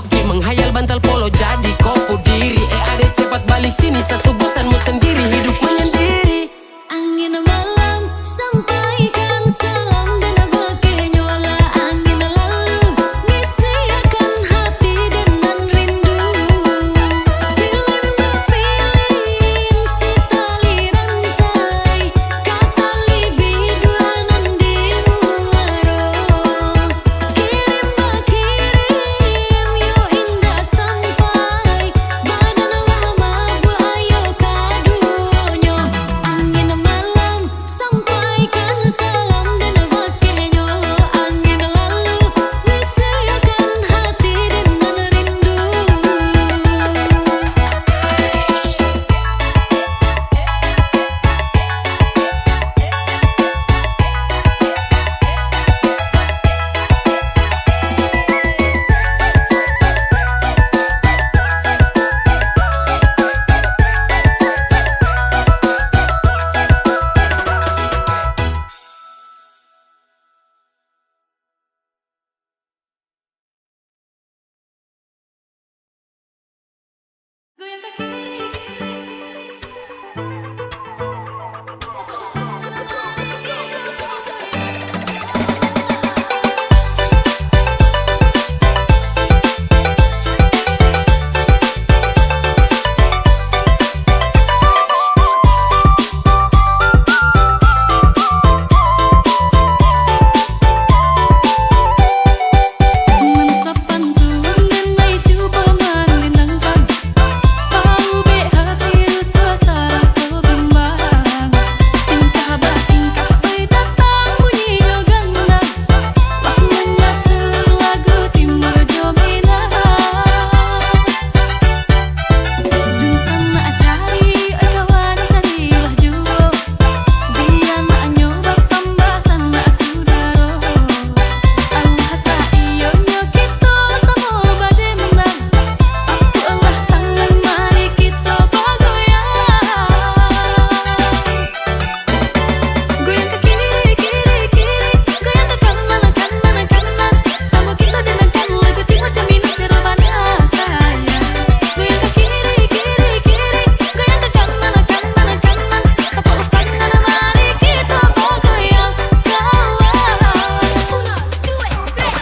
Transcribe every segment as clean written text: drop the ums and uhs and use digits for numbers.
joki, menghayal bantal polo jadi kopu diri. Ade cepat balik sini, sasubusanmu sendiri, hidup menyendiri. Angin malam sampaikan salam dan bakenyola. Angin lalu bisiakan hati dengan rindu. Pilih pilih si tali rantai, katali biduanan di muaro. Kirim kirim yo indah sampai, badan lama ayo kaduonyo. Angin malam sampaikan salam dan bakenyola. Angin lalu bisiakan hati dengan rindu. Goyang ke kiri. Menesapan turun dan naik coba menenangkan. Bau be hati suasana kebimbang. Tingkah tingkah baik datang bunyinya gandang. Wah menyatur lagu timur Jomina. Dun sana cari kawan carilah juo. Dia nak nyoba tambah sana sudaro. Allah saiyonyo kita sama badenang. Aku Allah tangan mari kita bergoyang. Goyang ke kiri kiri kiri, goyang ke kanan kanan kanan. Sama kita denangkan lagu timur Jomina serabana sayang. Goyang ke kiri kiri kiri, goyang ke kanan kanan kanan. Tepuk tangan mari kita bergoyang kawan. 1, 2, 3.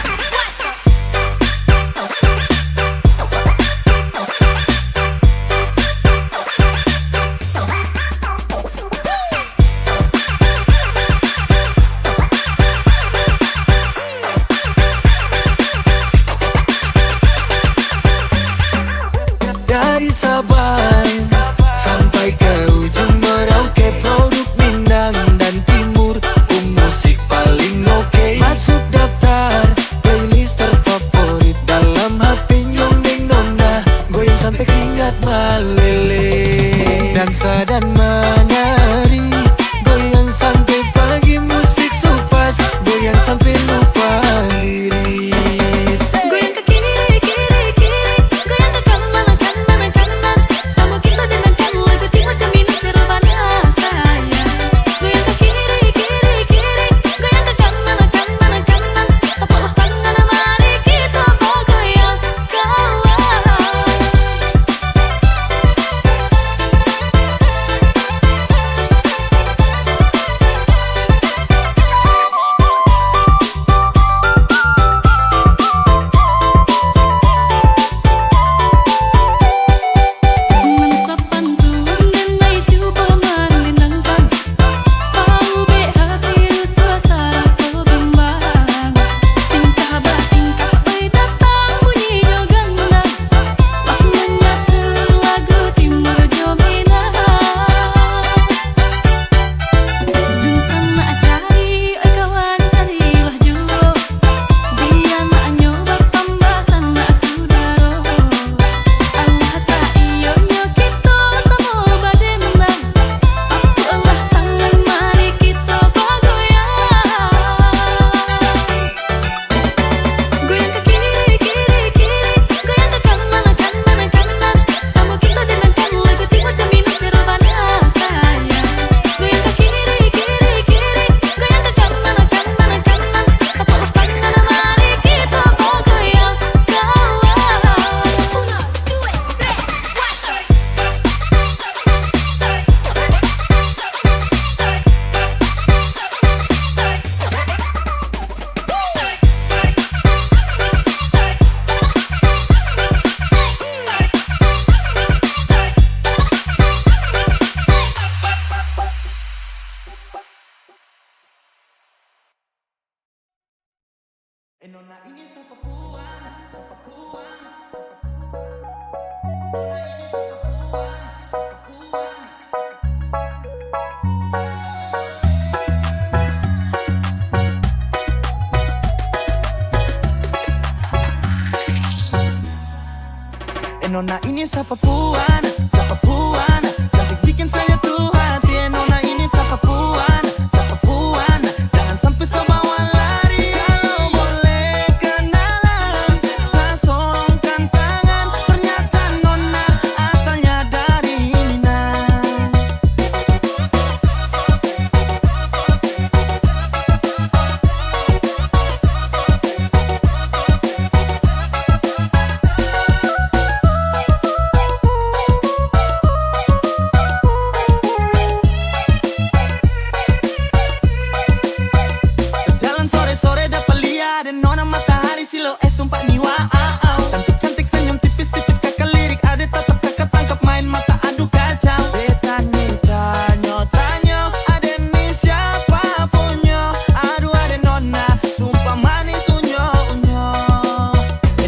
Dari Sabang sampai ke ujung Merauke, produk Minang dan Timur, musik paling oke. Masuk daftar playlist terfavorit dalam HP nyondeng nona. Goyang sampai keringat meleleh, dansa dan menari. Goyang sampai pagi, musik supas, goyang sampai lupa diri. Goyang ke kiri kiri kiri, goyang ke kanan kanan kanan. Sama kita denangkan lagu timur Jomina serabana sayang. Goyang ke kiri kiri kiri, goyang ke kanan kanan kanan. Tepuk tangan mari kita bergoyang kawan. Nona ini siapa Puan, siapa Puan. Nona ini siapa Puan, siapa Puan. Nona ini siapa Puan, siapa Puan. Cantik bikin saya tuh hati. Nona ini siapa Puan, siapa Puan. Jangan sampai sebawa lari. Kalau boleh kenalan, saya sorongkan tangan. Ternyata Nona asalnya dari Minang. Sejalan sore-sore dapat lihat dan Nona matahari silo sumpah ni wow. Cantik-cantik senyum tipis-tipis kakak lirik. Ada tatap kakak tangkap main mata aduh kacau. Beta nih tanyo-tanyo, ada nih siapa punya. Aduh ada Nona, sumpah manis unyo-unyo.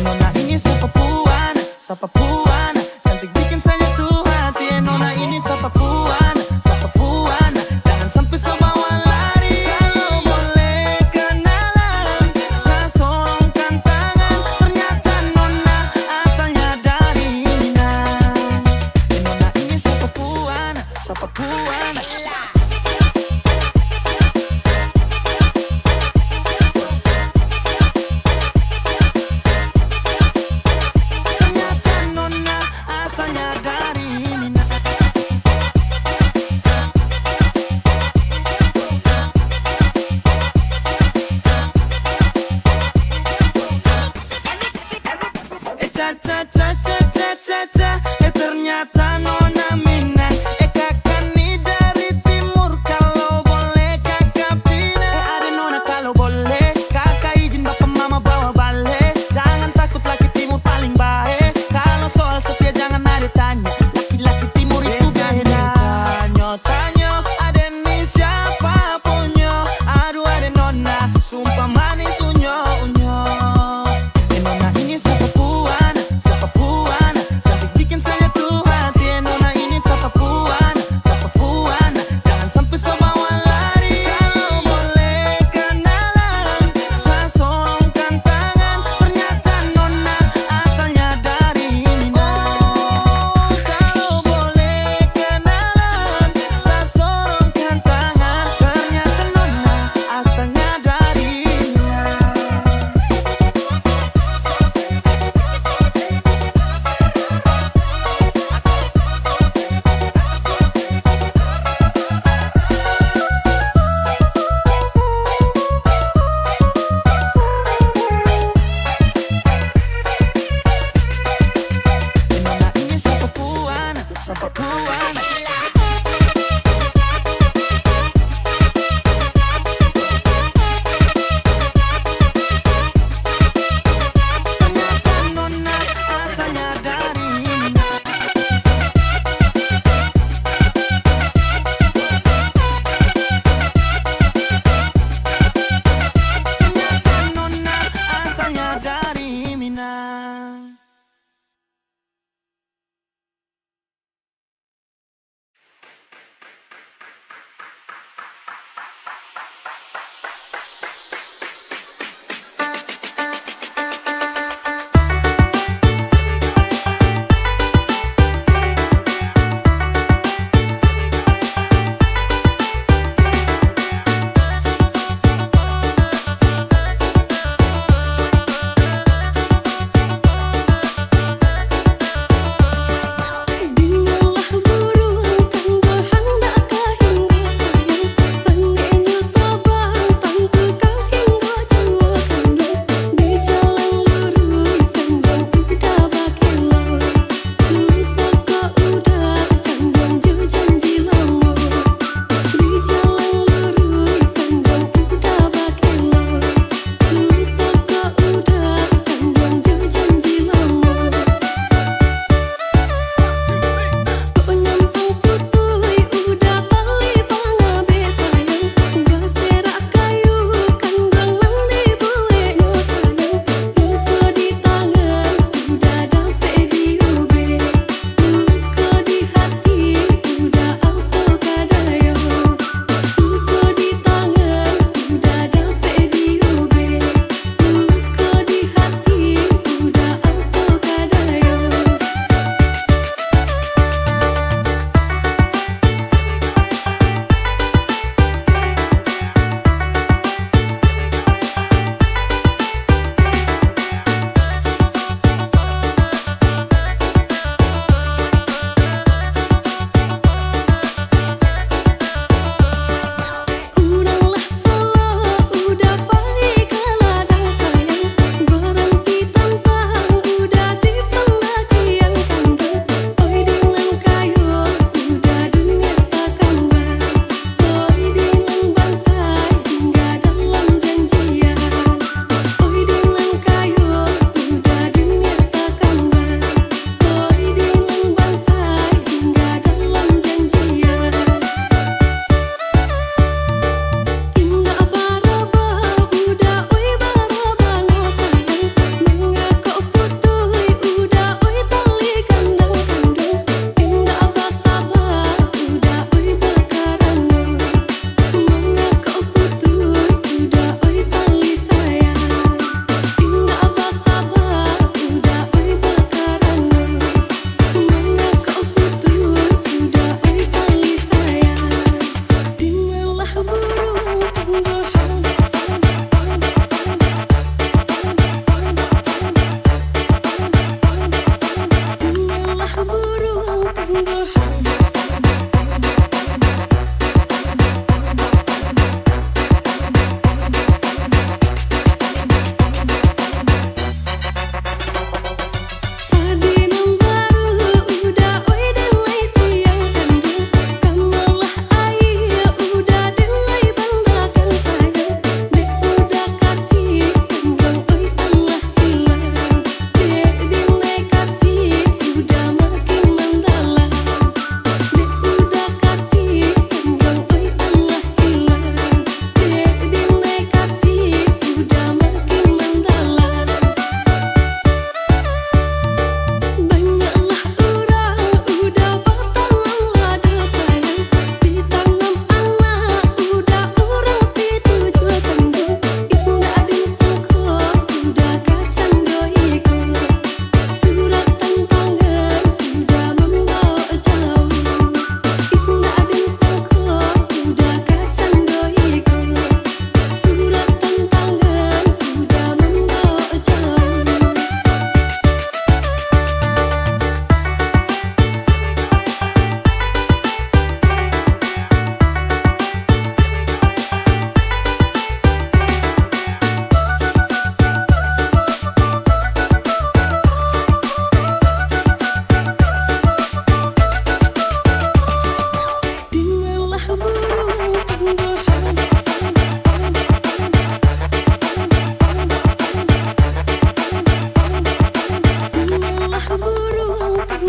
Nona ini siapa Puan, siapa Puan. Cantik bikin saya tuh hati. Nona ini siapa Puan, siapa Puan. Jangan sampai sebawa lari. Kalau boleh kenalan, saya sorongkan tangan. Ternyata Nona asalnya dari Minang. Nona ini siapa Puan, siapa Puan. Ternyata Nona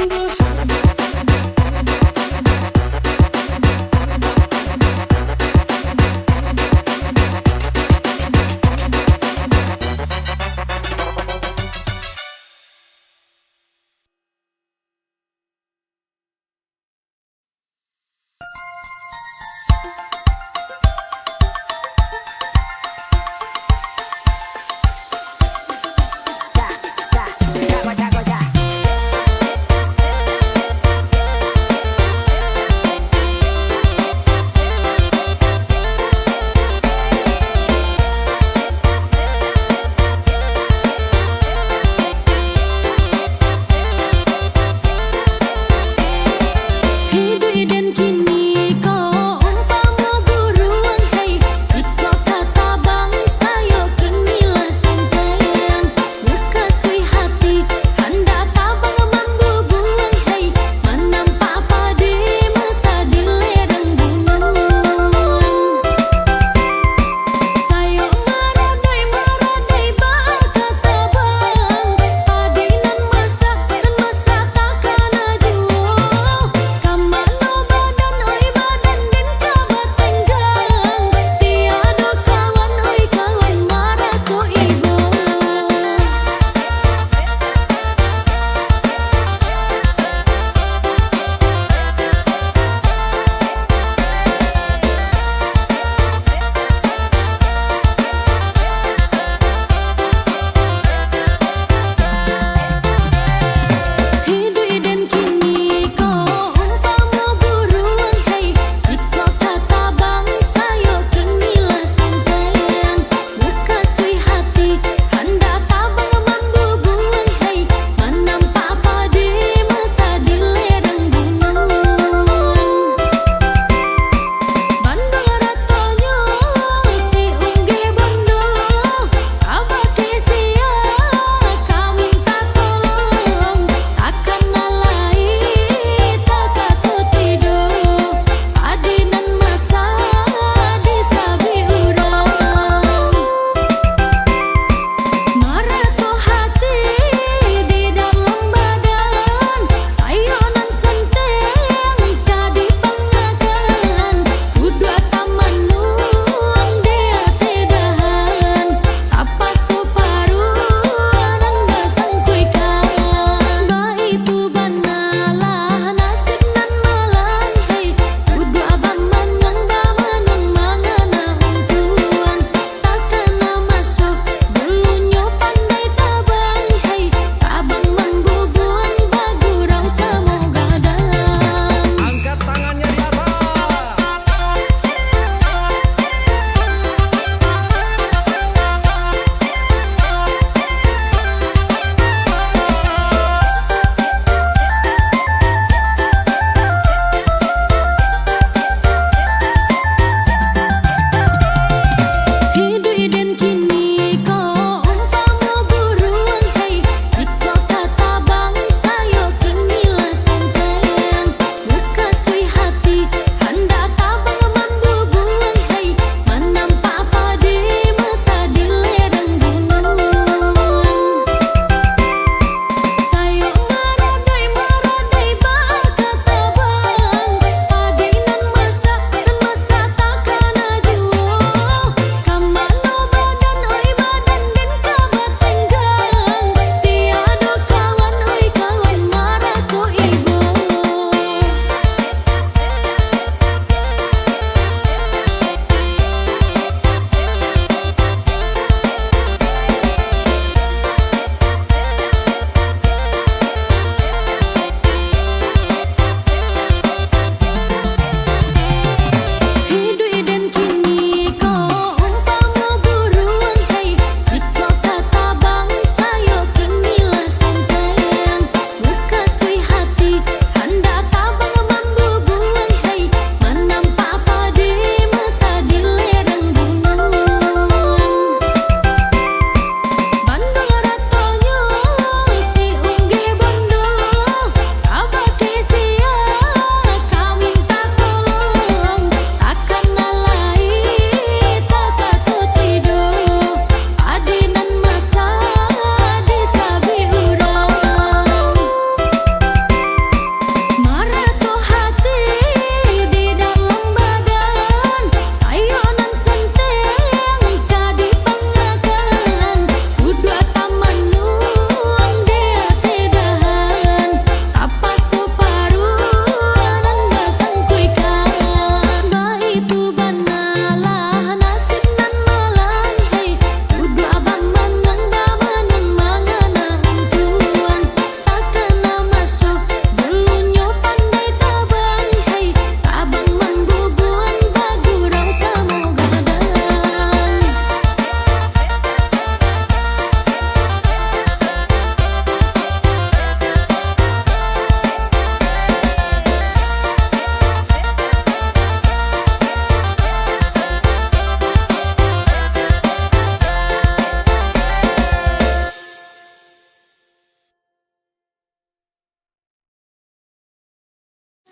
Jago, jago, jago.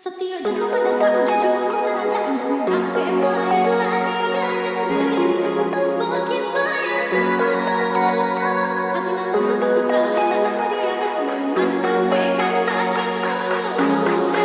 Setiap jatuh pada tak udah jauh terakan dan tapi marilah dengan rindu makin biasa. Hati nampak suka bicara dan nama dia akan selalu mendapatkan tak cinta udah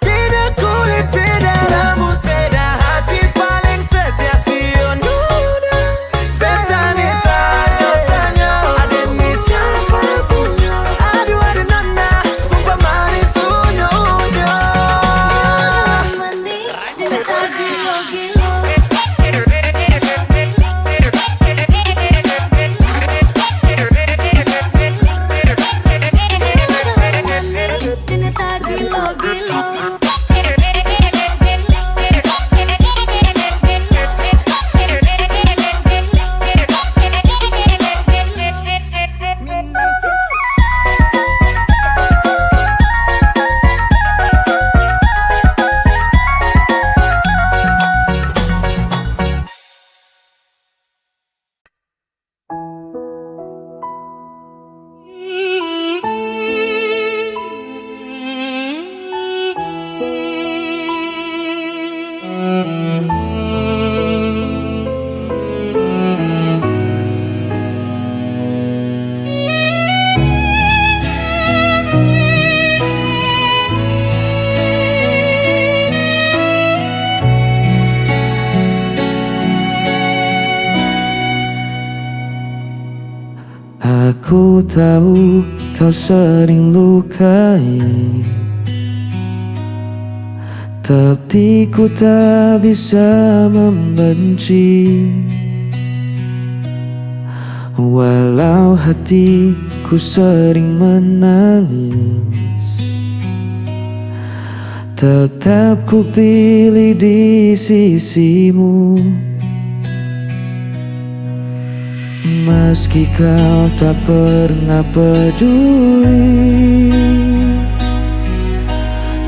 Beda kulit, beda rambut. Aku tahu kau sering lukai, tapi ku tak bisa membenci. Walau hatiku sering menangis, tetap ku pilih di sisimu. Meski kau tak pernah peduli,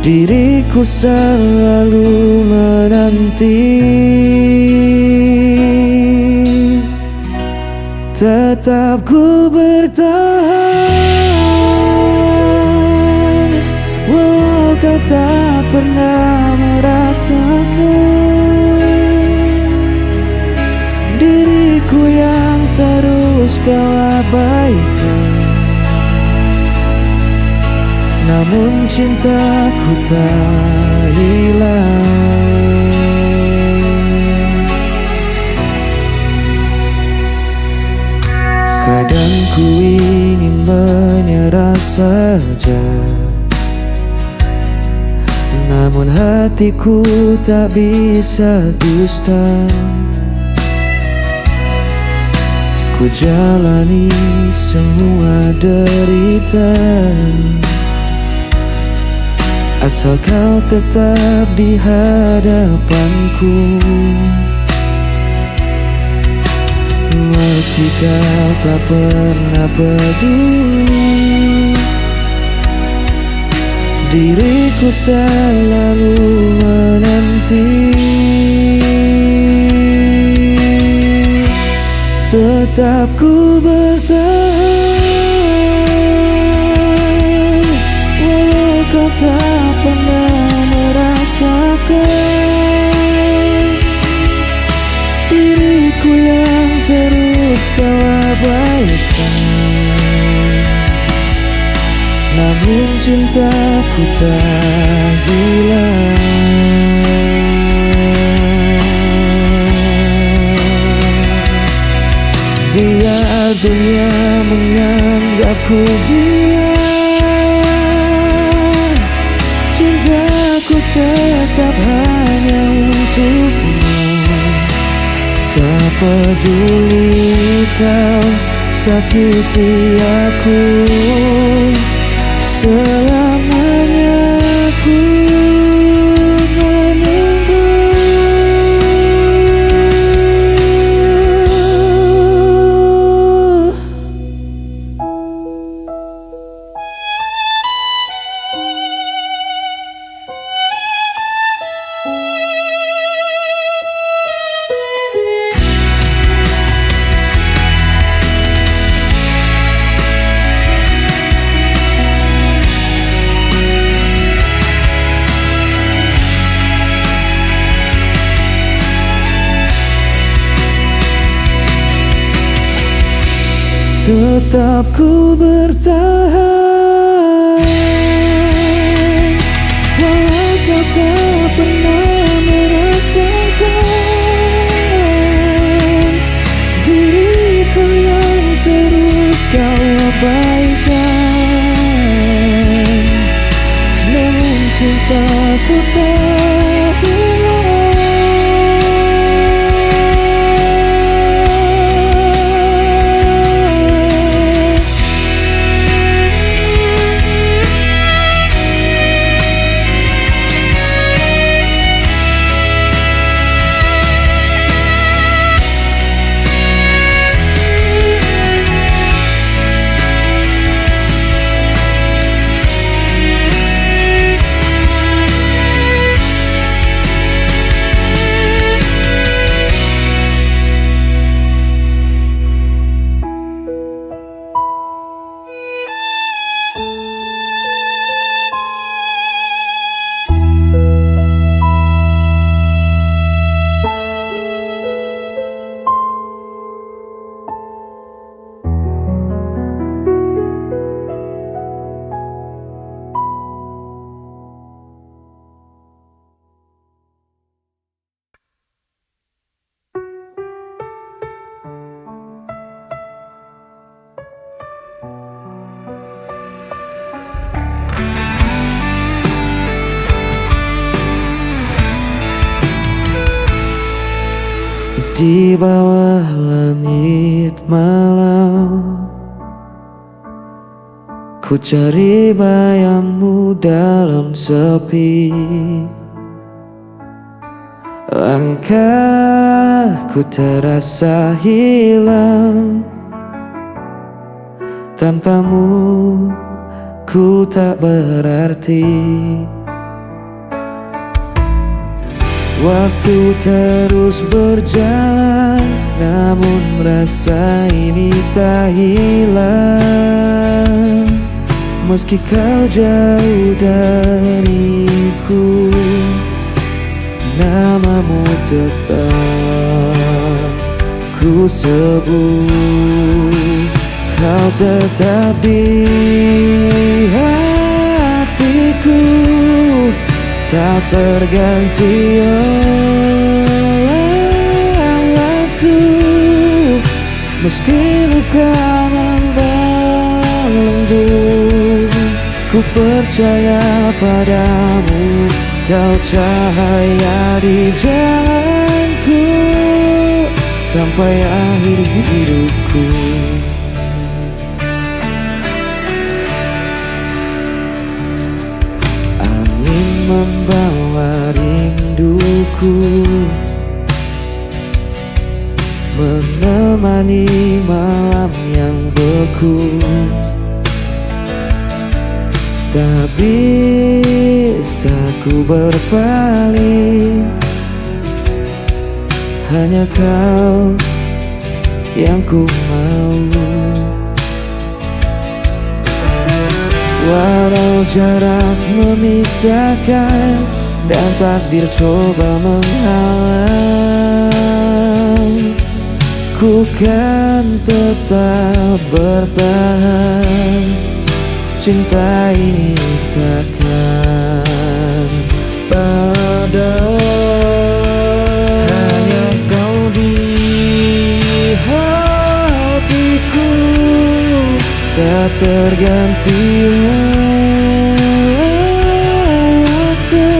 diriku selalu menanti. Tetap ku bertahan, walau kau tak pernah merasakan. Diriku yang terus kau abaikan, namun cintaku tak hilang. Kadang ku ingin menyerah saja, namun hatiku tak bisa dusta. Ku jalani semua derita, asal kau tetap di hadapanku. Meski kau tak pernah peduli, diriku selalu menanti. Tetap ku bertahan, walau kau tak pernah merasakan. Diriku yang terus kau abaikan, namun cintaku tak hilang. Biar dunia menganggapku gila, cintaku tetap hanya untukmu. Tak peduli kau sakiti aku, selamanya aku menunggu. Tetap ku bertahan, walau kau tak pernah merasakan. Diriku yang terus kau abaikan, namun cintaku tak hilang. Di bawah langit malam, ku cari bayangmu dalam sepi. Langkahku terasa hilang, tanpamu ku tak berarti. Waktu terus berjalan, namun rasa ini tak hilang. Meski kau jauh dariku, namamu tetap ku sebut. Kau tetap di hatiku, tak terganti oleh waktu. Meski luka membelenggu, ku percaya padamu. Kau cahaya di jalanku sampai akhir hidupku. Angin membawa rinduku, menemani malam yang beku. Tak bisa ku berpaling, hanya kau yang ku mau. Walau jarak memisahkan dan takdir coba menghalang, ku kan tetap bertahan. Cinta ini takkan padam. Hanya kau di hatiku, tak terganti oleh waktu.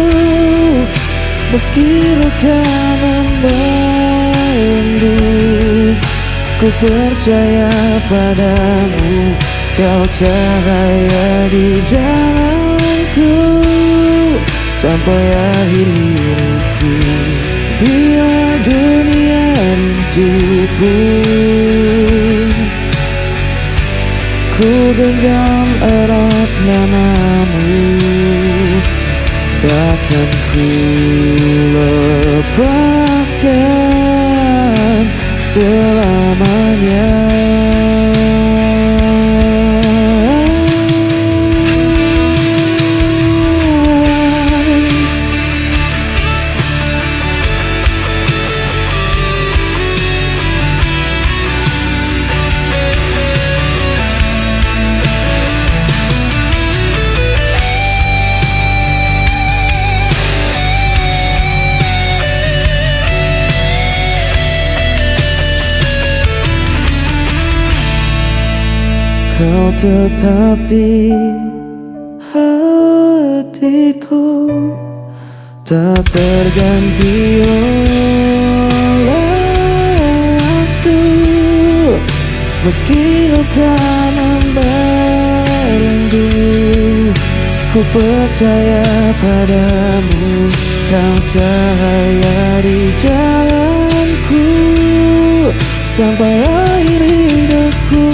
Meski luka membelenggu, ku percaya padamu. Kau cahaya di jalanku sampai akhir hidupku. Bila dunia rinduku, ku genggam erat namamu. Takkan ku lepaskan selamanya. Kau tetap di hatiku, tak terganti oleh waktu. Meski luka membelenggu, ku percaya padamu. Kau cahaya di jalanku sampai akhir hidupku.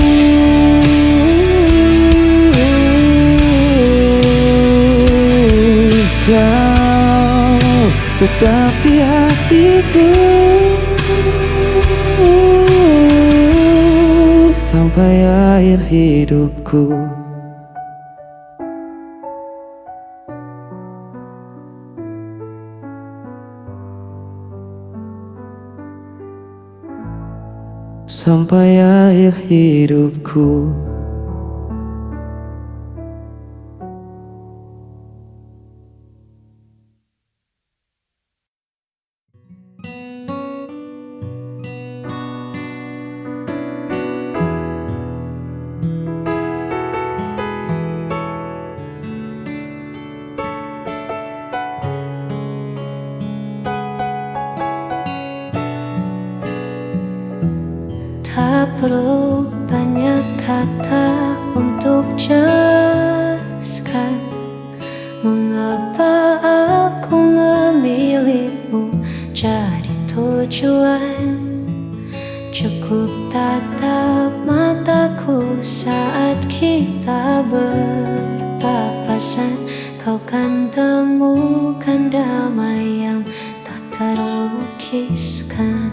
Kau tetap di hatiku sampai akhir hidupku. Sampai akhir hidupku. perlu banyak kata untuk jelaskan mengapa aku memilihmu jadi tujuan. Cukup tatap mataku saat kita berpapasan, kau kan temukan damai yang tak terlukiskan.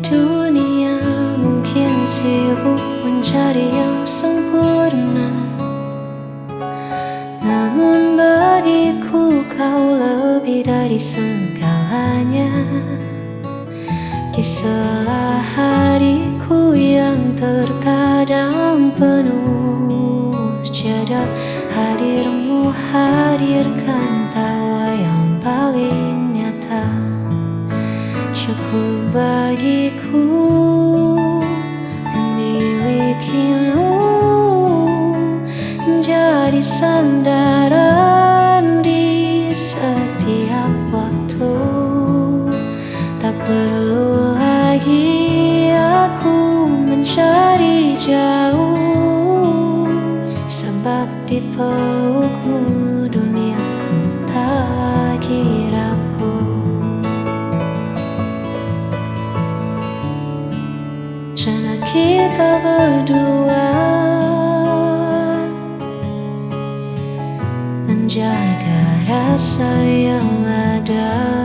Dunia mungkin sibuk mencari yang sempurna, namun bagiku kau lebih dari segalanya. Di sela hariku yang terkadang penuh jeda, hadirmu hadirkan tawa yang paling nyata. Cukup bagiku memilikimu menjadi sandaran di setiap waktu. Tak perlu lagi aku mencari jauh, sebab di pelukmu duniaku tak lagi rapuh. Jana kita berdua menjaga rasa yang ada.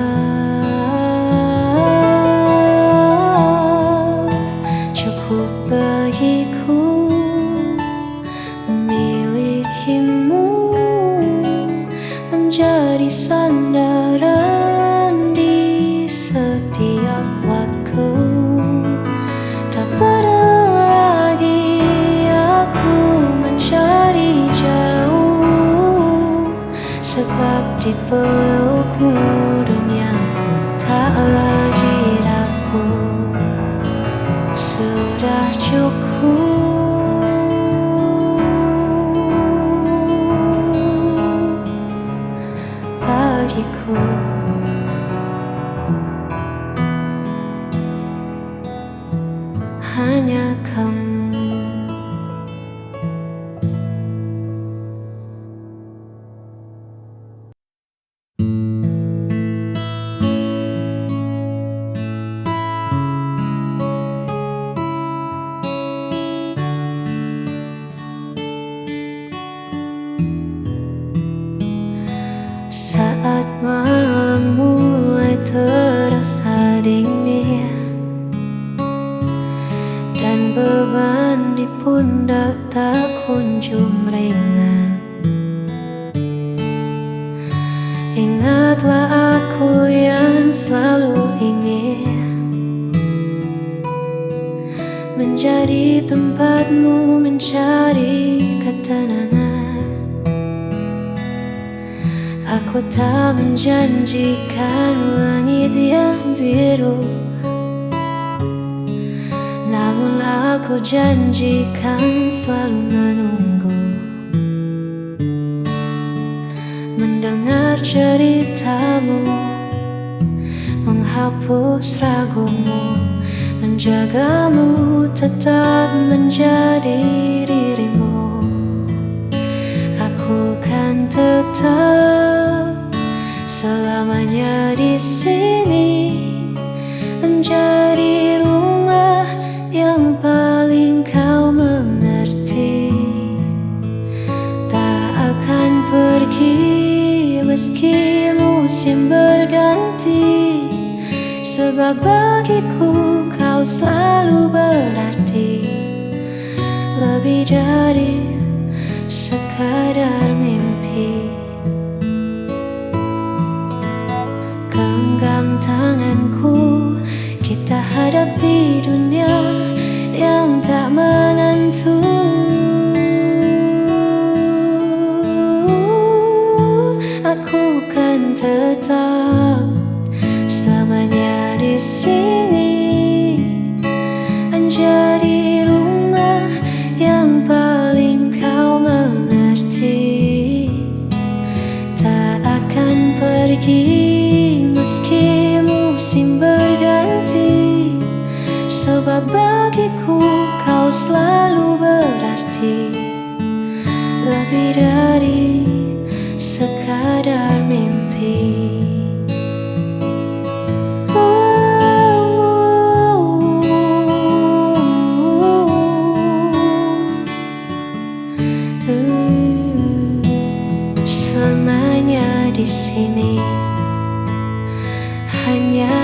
Cukup bagiku memilikimu menjadi sandaran di setiap waktu. Tak perlu lagi aku mencari jauh, sebab di pelukmu duniaku tak lagi rapuh. Sudah cukup bagiku. Hanya kamu. Saat malam mulai terasa dingin dan beban di pundak tak kunjung ringan, ingatlah aku yang selalu ingin menjadi tempatmu mencari ketenangan. Aku tak menjanjikan langit yang biru, namun aku janjikan selalu menunggu, mendengar ceritamu, menghapus ragumu, menjagamu tetap menjadi dirimu. Aku kan tetap selamanya di sini, menjadi rumah yang paling kau mengerti. Tak akan pergi meski musim berganti, sebab bagiku kau selalu berarti lebih dari sekadar mimpi. Genggam tanganku, kita hadapi dunia yang tak menentu. Aku kan tetap selamanya di sini, menjadi rumah yang paling bagiku kau selalu berarti lebih dari sekadar mimpi. Selamanya di sini hanya